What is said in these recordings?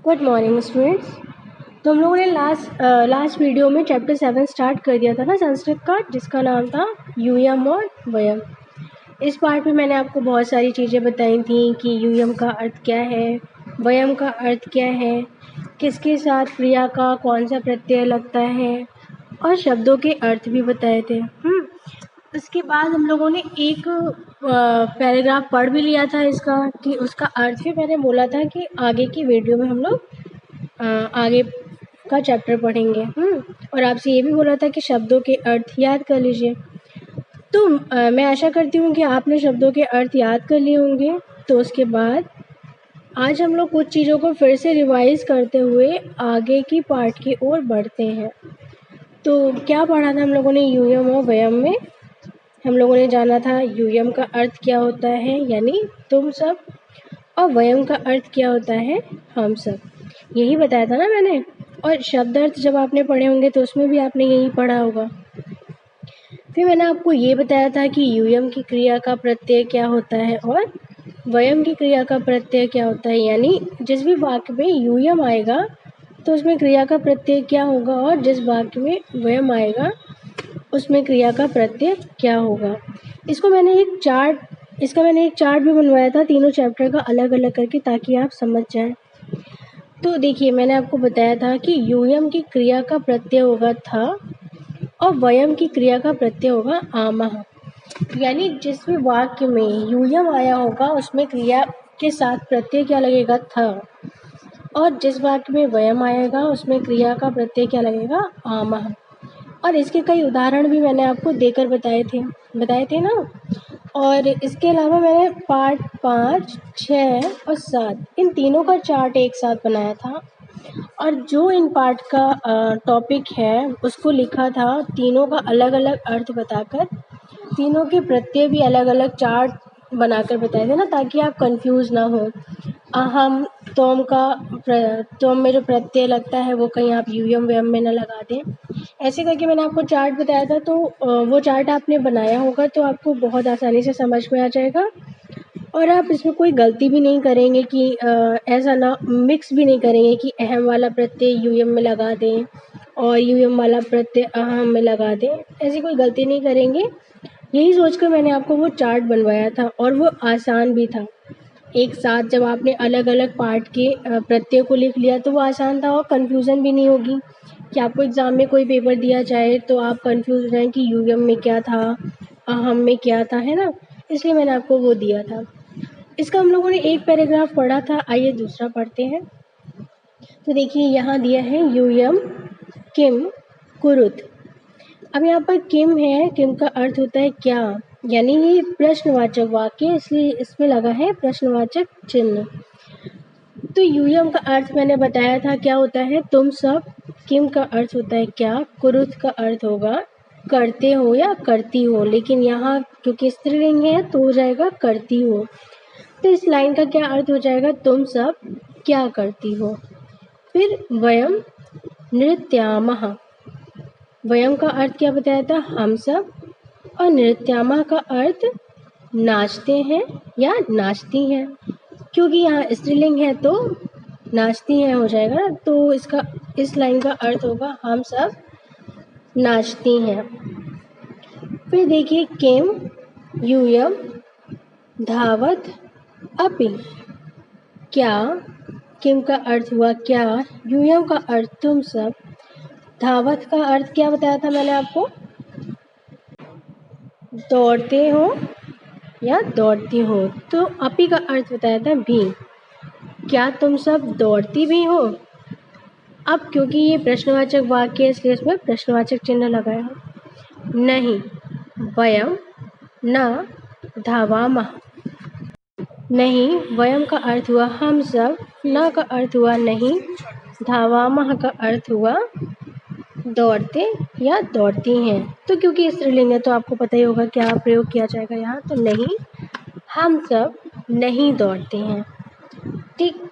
Good morning students. तो हम लोगों ने लास्ट वीडियो में चैप्टर 7 स्टार्ट कर दिया था ना संस्कृत का, जिसका नाम था यूयम और वयम। इस पार्ट में मैंने आपको बहुत सारी चीज़ें बताई थी कि यूयम का अर्थ क्या है, वयम का अर्थ क्या है, किसके साथ क्रिया का कौन सा प्रत्यय लगता है, और शब्दों के अर्थ भी बताए थे। उसके बाद हम लोगों ने एक पैराग्राफ पढ़ भी लिया था इसका, कि उसका अर्थ भी मैंने बोला था कि आगे की वीडियो में हम लोग आगे का चैप्टर पढ़ेंगे। और आपसे ये भी बोला था कि शब्दों के अर्थ याद कर लीजिए। तो मैं आशा करती हूँ कि आपने शब्दों के अर्थ याद कर लिए होंगे। तो उसके बाद आज हम लोग कुछ चीज़ों को फिर से रिवाइज करते हुए आगे की पार्ट की ओर बढ़ते हैं। तो क्या पढ़ा था हम लोगों ने यूयम और वयम में? हम लोगों ने जाना था यूयम का अर्थ क्या होता है, यानी तुम सब, और वयम का अर्थ क्या होता है, हम सब। यही बताया था ना मैंने। और शब्द अर्थ जब आपने पढ़े होंगे तो उसमें भी आपने यही पढ़ा होगा। फिर मैंने आपको ये बताया था कि यूयम की क्रिया का प्रत्यय क्या होता है और वयम की क्रिया का प्रत्यय क्या होता है, यानी जिस भी वाक्य में यूयम आएगा तो उसमें क्रिया का प्रत्यय क्या होगा, और जिस वाक्य में वयम आएगा उसमें क्रिया का प्रत्यय क्या होगा। इसका मैंने एक चार्ट भी बनवाया था तीनों चैप्टर का अलग अलग करके, ताकि आप समझ जाएं। तो देखिए, मैंने आपको बताया था कि यूयम की क्रिया का प्रत्यय होगा था और वयम की क्रिया का प्रत्यय होगा आमः। यानी जिस भी वाक्य में यूयम आया होगा उसमें क्रिया के साथ प्रत्यय क्या लगेगा, था, और जिस वाक्य में वयम आएगा उसमें क्रिया का प्रत्यय क्या लगेगा, आमः। और इसके कई उदाहरण भी मैंने आपको देकर बताए थे ना। और इसके अलावा मैंने पार्ट 5, 6 और 7 इन तीनों का चार्ट एक साथ बनाया था, और जो इन पार्ट का टॉपिक है उसको लिखा था तीनों का अलग अलग अर्थ बताकर, तीनों के प्रत्यय भी अलग अलग चार्ट बनाकर बताए थे ना, ताकि आप कंफ्यूज ना हो। अहम, तुम में जो प्रत्यय लगता है वो कहीं आप यूयम व्यम में ना लगा दें। ऐसे करके मैंने आपको चार्ट बताया था। तो वो चार्ट आपने बनाया होगा तो आपको बहुत आसानी से समझ में आ जाएगा, और आप इसमें कोई गलती भी नहीं करेंगे कि ऐसा ना मिक्स भी नहीं करेंगे कि अहम वाला प्रत्यय यूयम में लगा दें और यूयम वाला प्रत्यय अहम में लगा दें। ऐसी कोई गलती नहीं करेंगे। यही सोचकर मैंने आपको वो चार्ट बनवाया था, और वो आसान भी था। एक साथ जब आपने अलग अलग पार्ट के प्रत्यय को लिख लिया तो वो आसान था, और कन्फ्यूज़न भी नहीं होगी कि आपको एग्ज़ाम में कोई पेपर दिया जाए तो आप कंफ्यूज हो जाएं कि यूयम में क्या था, अहम में क्या था, है ना। इसलिए मैंने आपको वो दिया था। इसका हम लोगों ने एक पैराग्राफ पढ़ा था। आइए दूसरा पढ़ते हैं। तो देखिए, यहाँ दिया है यूयम किम कुरुत। अब यहाँ पर किम है, किम का अर्थ होता है क्या, यानी ये प्रश्नवाचक वाक्य, इसलिए इसमें लगा है प्रश्नवाचक चिन्ह। तो यूयम का अर्थ मैंने बताया था क्या होता है, तुम सब। किम का अर्थ होता है क्या, कुरुत का अर्थ होगा करते हो या करती हो, लेकिन यहाँ क्योंकि स्त्रीलिंग है तो हो जाएगा करती हो। तो इस लाइन का क्या अर्थ हो जाएगा, तुम सब क्या करती हो। फिर वयम नृत्यामः। वयम का अर्थ क्या बताया था, हम सब, और नृत्यामः का अर्थ नाचते हैं या नाचती हैं। क्योंकि यहाँ स्त्रीलिंग है तो नाचती हैं हो जाएगा। तो इस लाइन का अर्थ होगा हम सब नाचती हैं। फिर देखिए, किम यूयम धावत अपि। क्या, किम का अर्थ हुआ क्या, यूयम का अर्थ तुम सब, धावत का अर्थ क्या बताया था मैंने आपको, दौड़ते हो या दौड़ती हो। तो अपि का अर्थ बताया था भी। क्या तुम सब दौड़ती भी हो। अब क्योंकि ये प्रश्नवाचक वाक्य है इसलिए इसमें प्रश्नवाचक चिन्ह लगाया। नहीं, वयम न धावामः। नहीं, वयम का अर्थ हुआ हम सब, न का अर्थ हुआ नहीं, धावामः का अर्थ हुआ दौड़ते या दौड़ती हैं। तो क्योंकि स्त्रीलिंग है तो आपको पता ही होगा क्या प्रयोग किया जाएगा यहाँ। तो नहीं, हम सब नहीं दौड़ते हैं। ठीक।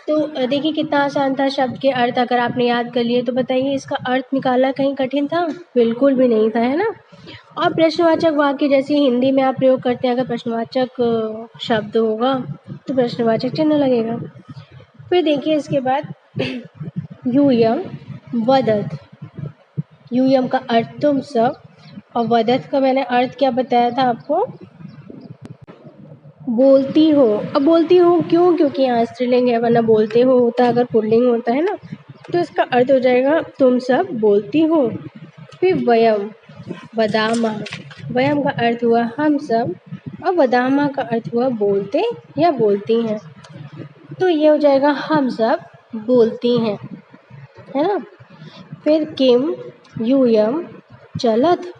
तो देखिए कितना आसान था शब्द के अर्थ, अगर आपने याद कर लिए तो बताइए इसका अर्थ निकालना कहीं कठिन था, बिल्कुल भी नहीं था, है ना। और प्रश्नवाचक वाक्य जैसे हिंदी में आप प्रयोग करते हैं, अगर प्रश्नवाचक शब्द होगा तो प्रश्नवाचक चिन्ह लगेगा। फिर देखिए इसके बाद यूयम वदत। यूयम का अर्थ तुम सब और वदत का मैंने अर्थ क्या बताया था आपको, बोलती हो। अब बोलती हो क्यों, क्योंकि यहाँ स्त्रीलिंग है, वरना बोलते हो होता अगर पुल्लिंग होता है ना, तो इसका अर्थ हो जाएगा तुम सब बोलती हो। फिर वयम वदामा, वयम का अर्थ हुआ हम सब और वदामा का अर्थ हुआ बोलते या बोलती हैं, तो ये हो जाएगा हम सब बोलती हैं, है ना। फिर किम यूयम चलत,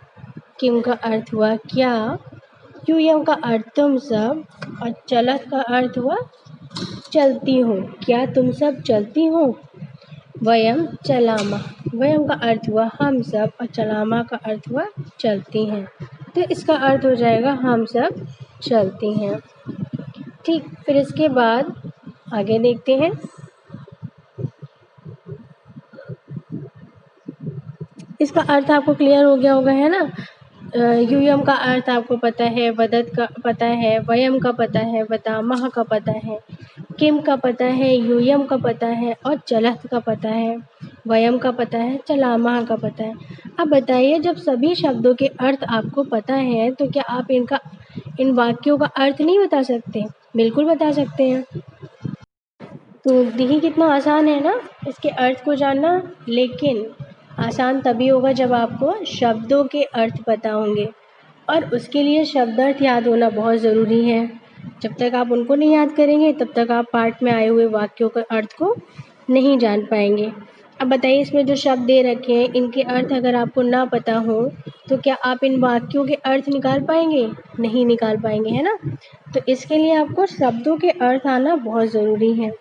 किम का अर्थ हुआ क्या, यूयम का अर्थ तुम सब और चलत का अर्थ हुआ चलती हो, क्या तुम सब चलती हो। वयम चलामा, वयम का अर्थ हुआ हम सब और चलामा का अर्थ हुआ चलती हैं, तो इसका अर्थ हो जाएगा हम सब चलती हैं। ठीक, फिर इसके बाद आगे देखते हैं। इसका अर्थ आपको क्लियर हो गया होगा, है ना। यूयम का अर्थ आपको पता है, वदत का पता है, वयम का पता है, वदामह का पता है, किम का पता है, यूयम का पता है और चलत का पता है, वयम का पता है, चलामह का पता है। अब बताइए, जब सभी शब्दों के अर्थ आपको पता है तो क्या आप इन वाक्यों का अर्थ नहीं बता सकते? बिल्कुल बता सकते हैं। तो देखिए कितना आसान है ना इसके अर्थ को जानना, लेकिन आसान तभी होगा जब आपको शब्दों के अर्थ पता होंगे, और उसके लिए शब्दार्थ याद होना बहुत ज़रूरी है। जब तक आप उनको नहीं याद करेंगे तब तक आप पाठ में आए हुए वाक्यों के अर्थ को नहीं जान पाएंगे। अब बताइए, इसमें जो शब्द दे रखे हैं इनके अर्थ अगर आपको ना पता हो तो क्या आप इन वाक्यों के अर्थ निकाल पाएंगे? नहीं निकाल पाएंगे, है ना। तो इसके लिए आपको शब्दों के अर्थ आना बहुत ज़रूरी है।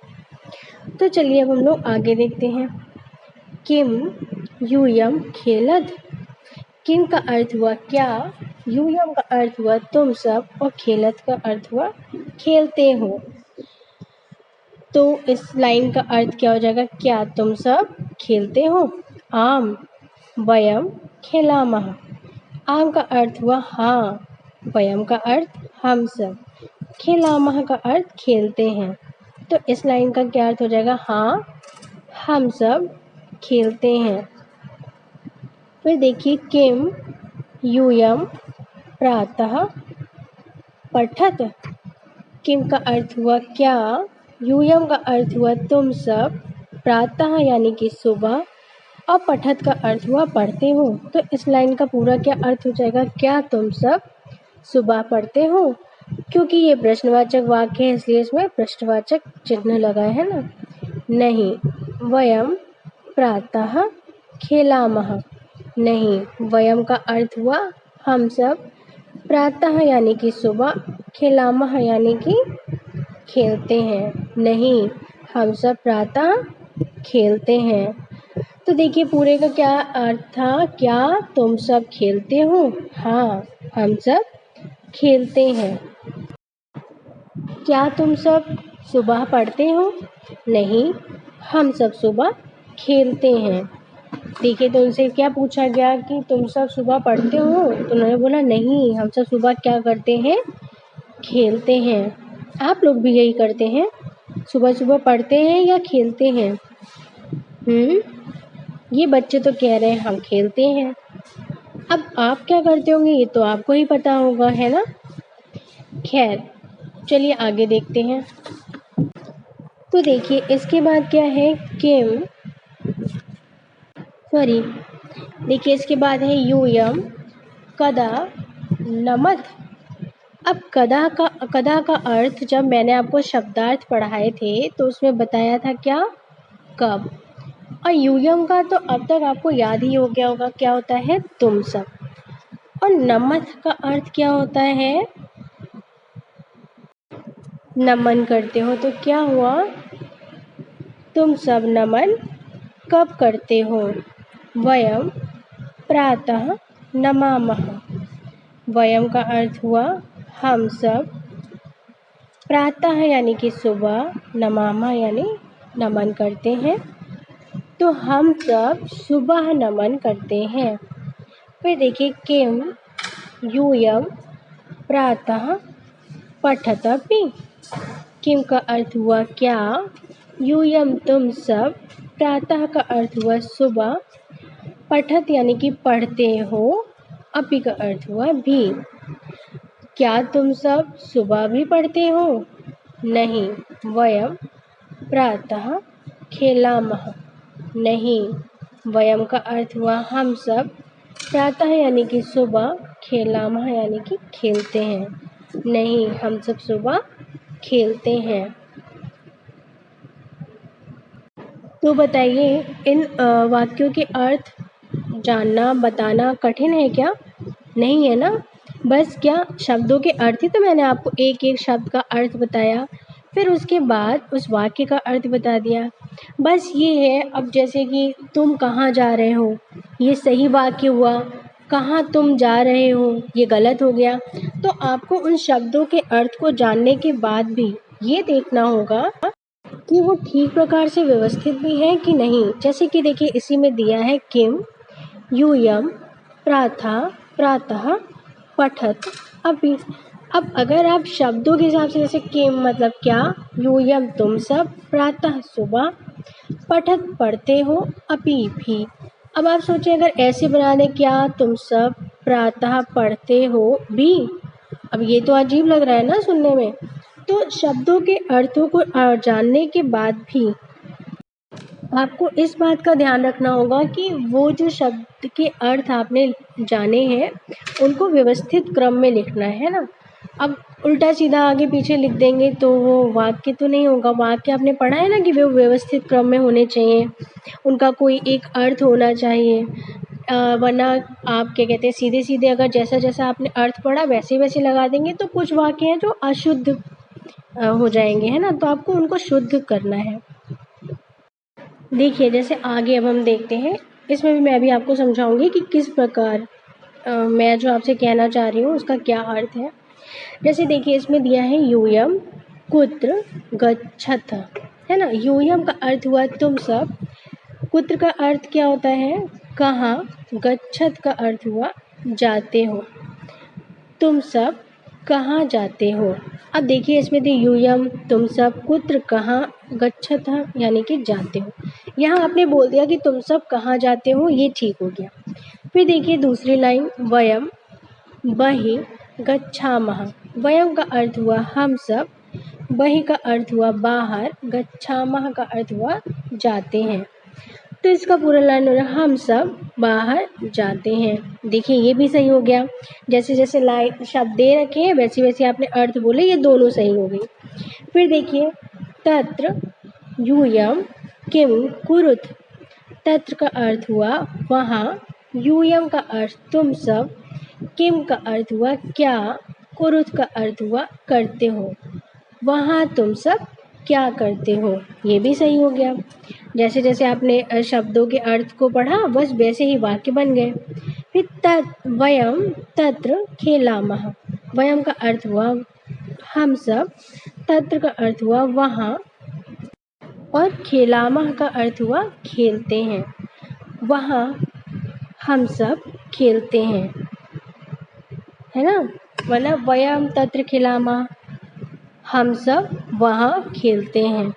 तो चलिए अब हम लोग आगे देखते हैं। किम यूयम खेलत, किम का अर्थ हुआ क्या, यूयम का अर्थ हुआ तुम सब और खेलत का अर्थ हुआ खेलते हो। तो इस लाइन का अर्थ क्या हो जाएगा, क्या तुम सब खेलते हो। आम वयम खेलामः, आम का अर्थ हुआ हाँ, वयम का अर्थ हम सब, खेलामः का अर्थ खेलते हैं। तो इस लाइन का क्या अर्थ हो जाएगा, हाँ हम सब खेलते हैं। फिर देखिए, किम यूयम प्रातः पठत, किम का अर्थ हुआ क्या, यूयम का अर्थ हुआ तुम सब, प्रातः यानी कि सुबह और पठत का अर्थ हुआ पढ़ते हो। तो इस लाइन का पूरा क्या अर्थ हो जाएगा, क्या तुम सब सुबह पढ़ते हो। क्योंकि ये प्रश्नवाचक वाक्य है इसलिए इसमें प्रश्नवाचक चिन्ह लगा है ना। नहीं, वयम प्रातः खेलामः, नहीं, वयम का अर्थ हुआ हम सब, प्रातः यानी कि सुबह, खेलामः यानी कि खेलते हैं, नहीं, हम सब प्रातः खेलते हैं। तो देखिए पूरे का क्या अर्थ था, क्या तुम सब खेलते हो, हाँ हम सब खेलते हैं। क्या तुम सब सुबह पढ़ते हो, नहीं, हम सब सुबह खेलते हैं। देखिए तो उनसे क्या पूछा गया कि तुम सब सुबह पढ़ते हो, तो उन्होंने बोला नहीं, हम सब सुबह क्या करते हैं, खेलते हैं। आप लोग भी यही करते हैं, सुबह सुबह पढ़ते हैं या खेलते हैं। ये बच्चे तो कह रहे हैं हम खेलते हैं, अब आप क्या करते होंगे ये तो आपको ही पता होगा, है ना। खैर चलिए आगे देखते हैं। तो देखिए इसके बाद क्या है, देखिए इसके बाद है यूयम कदा नमत। अब कदा का अर्थ जब मैंने आपको शब्दार्थ पढ़ाए थे तो उसमें बताया था क्या, कब। और यूयम का तो अब तक आपको याद ही हो गया होगा, क्या होता है, तुम सब। और नमत का अर्थ क्या होता है, नमन करते हो। तो क्या हुआ, तुम सब नमन कब करते हो। वयम प्रातः नमामः, वयम का अर्थ हुआ हम सब, प्रातः यानी कि सुबह, नमामः यानी नमन करते हैं, तो हम सब सुबह नमन करते हैं। फिर देखिए, किम यूयम प्रातः पठत अपि, किम का अर्थ हुआ क्या, यूयम तुम सब, प्रातः का अर्थ हुआ सुबह, पठत यानी कि पढ़ते हो, अपि का अर्थ हुआ भी। क्या तुम सब सुबह भी पढ़ते हो? नहीं। वयम प्रातः खेलामः, नहीं। वयम का अर्थ हुआ हम सब, प्रातः यानी कि सुबह, खेलामः यानी कि खेलते हैं, नहीं हम सब सुबह खेलते हैं। तो बताइए इन वाक्यों के अर्थ जानना बताना कठिन है क्या? नहीं है ना। बस क्या शब्दों के अर्थ ही तो मैंने आपको एक एक शब्द का अर्थ बताया, फिर उसके बाद उस वाक्य का अर्थ बता दिया। बस ये है। अब जैसे कि तुम कहाँ जा रहे हो, ये सही वाक्य हुआ। कहाँ तुम जा रहे हो, ये गलत हो गया। तो आपको उन शब्दों के अर्थ को जानने के बाद भी ये देखना होगा कि वो ठीक प्रकार से व्यवस्थित भी है कि नहीं। जैसे कि देखिए इसी में दिया है किम, यूयम, प्रातः, प्रातः, पठत, अपि। अब अगर आप शब्दों के हिसाब से, जैसे किम मतलब क्या, यूयम तुम सब, प्रातः सुबह, पठत पढ़ते हो, अपि भी। अब आप सोचें अगर ऐसे बना दें, क्या तुम सब प्रातः पढ़ते हो भी। अब ये तो अजीब लग रहा है ना सुनने में। तो शब्दों के अर्थों को जानने के बाद भी आपको इस बात का ध्यान रखना होगा कि वो जो शब्द के अर्थ आपने जाने हैं उनको व्यवस्थित क्रम में लिखना है ना। अब उल्टा सीधा आगे पीछे लिख देंगे तो वो वाक्य तो नहीं होगा। वाक्य आपने पढ़ा है ना कि वो व्यवस्थित क्रम में होने चाहिए, उनका कोई एक अर्थ होना चाहिए। वरना आप क्या कहते हैं, सीधे सीधे अगर जैसा जैसा आपने अर्थ पढ़ा वैसे वैसे लगा देंगे तो कुछ वाक्य हैं जो अशुद्ध हो जाएंगे, है ना। तो आपको उनको शुद्ध करना है। देखिए जैसे आगे अब हम देखते हैं, इसमें भी मैं भी आपको समझाऊंगी कि किस प्रकार मैं जो आपसे कहना चाह रही हूँ उसका क्या अर्थ है। जैसे देखिए इसमें दिया है यूयम कुत्र गच्छथ, है ना। यूयम का अर्थ हुआ तुम सब, कुत्र का अर्थ क्या होता है कहाँ, गच्छथ का अर्थ हुआ जाते हो। तुम सब कहाँ जाते हो। अब देखिए इसमें थी यूयम तुम सब, कुत्र कहाँ, गच्छथ यानी कि जाते हो। यहाँ आपने बोल दिया कि तुम सब कहाँ जाते हो, ये ठीक हो गया। फिर देखिए दूसरी लाइन, वयम बहि गच्छामः। वयम का अर्थ हुआ हम सब, बहि का अर्थ हुआ बाहर, गच्छामः का अर्थ हुआ जाते हैं। तो इसका पूरा लाइन हो रहा है हम सब बाहर जाते हैं। देखिए ये भी सही हो गया। जैसे जैसे लाइन शब्द दे रखे हैं वैसे वैसे आपने अर्थ बोले, ये दोनों सही हो गई। फिर देखिए तत्र यूयम किम कुरुत। तत्र का अर्थ हुआ वहाँ, यूयम का अर्थ तुम सब, किम का अर्थ हुआ क्या, कुरुत का अर्थ हुआ करते हो। वहाँ तुम सब क्या करते हो, ये भी सही हो गया। जैसे जैसे आपने शब्दों के अर्थ को पढ़ा बस वैसे ही वाक्य बन गए। फिर वयम तत्र खेलामः। वयम का अर्थ हुआ हम सब, तत्र का अर्थ हुआ वहाँ, और खेलामः का अर्थ हुआ खेलते हैं। वहाँ हम सब खेलते हैं, है ना। मतलब वयम तत्र खेलामः, हम सब वहाँ खेलते हैं।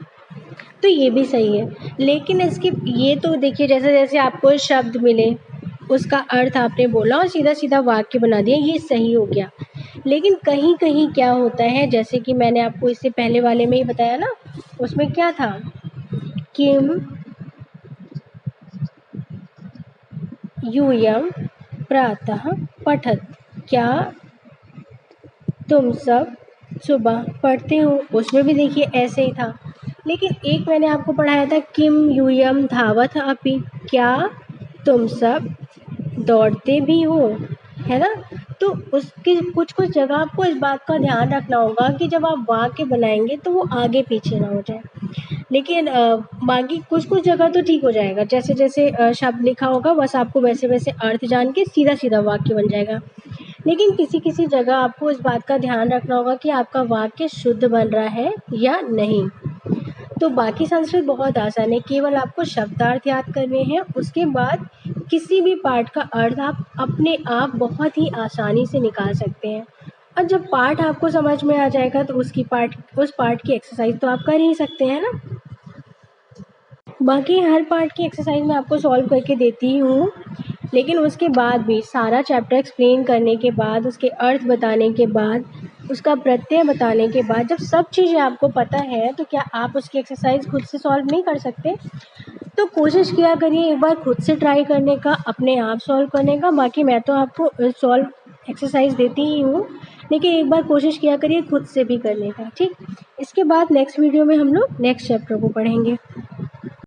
तो ये भी सही है। लेकिन इसकी ये तो देखिए जैसे जैसे आपको शब्द मिले उसका अर्थ आपने बोला और सीधा सीधा वाक्य बना दिया, ये सही हो गया। लेकिन कहीं कहीं क्या होता है, जैसे कि मैंने आपको इससे पहले वाले में ही बताया ना, उसमें क्या था, किम यूयम प्रातः पठत। क्या तुम सब सुबह पढ़ते हो, उसमें भी देखिए ऐसे ही था। लेकिन एक मैंने आपको पढ़ाया था किम यूयम धावत अपि। क्या तुम सब दौड़ते भी हो, है ना। तो उसकी कुछ कुछ जगह आपको इस बात का ध्यान रखना होगा कि जब आप वाक्य बनाएंगे तो वो आगे पीछे ना हो जाए। लेकिन बाकी कुछ कुछ जगह तो ठीक हो जाएगा। जैसे जैसे शब्द लिखा होगा बस आपको वैसे वैसे अर्थ जान के सीधा सीधा वाक्य बन जाएगा। लेकिन किसी किसी जगह आपको इस बात का ध्यान रखना होगा कि आपका वाक्य शुद्ध बन रहा है या नहीं। तो बाकी संस्कृत बहुत आसान है, केवल आपको शब्दार्थ याद करने हैं। उसके बाद किसी भी पाठ का अर्थ आप अपने आप बहुत ही आसानी से निकाल सकते हैं। और जब पाठ आपको समझ में आ जाएगा तो उस पाठ की एक्सरसाइज तो आप कर ही सकते हैं ना। बाकी हर पार्ट की एक्सरसाइज मैं आपको सॉल्व करके देती हूँ, लेकिन उसके बाद भी सारा चैप्टर एक्सप्लेन करने के बाद, उसके अर्थ बताने के बाद, उसका प्रत्यय बताने के बाद, जब सब चीज़ें आपको पता है तो क्या आप उसकी एक्सरसाइज खुद से सॉल्व नहीं कर सकते? तो कोशिश किया करिए एक बार खुद से ट्राई करने का, अपने आप सॉल्व करने का। बाकी मैं तो आपको सॉल्व एक्सरसाइज देती ही हूँ, लेकिन एक बार कोशिश किया करिए खुद से भी करने का, ठीक। इसके बाद नेक्स्ट वीडियो में हम लोग नेक्स्ट चैप्टर को पढ़ेंगे।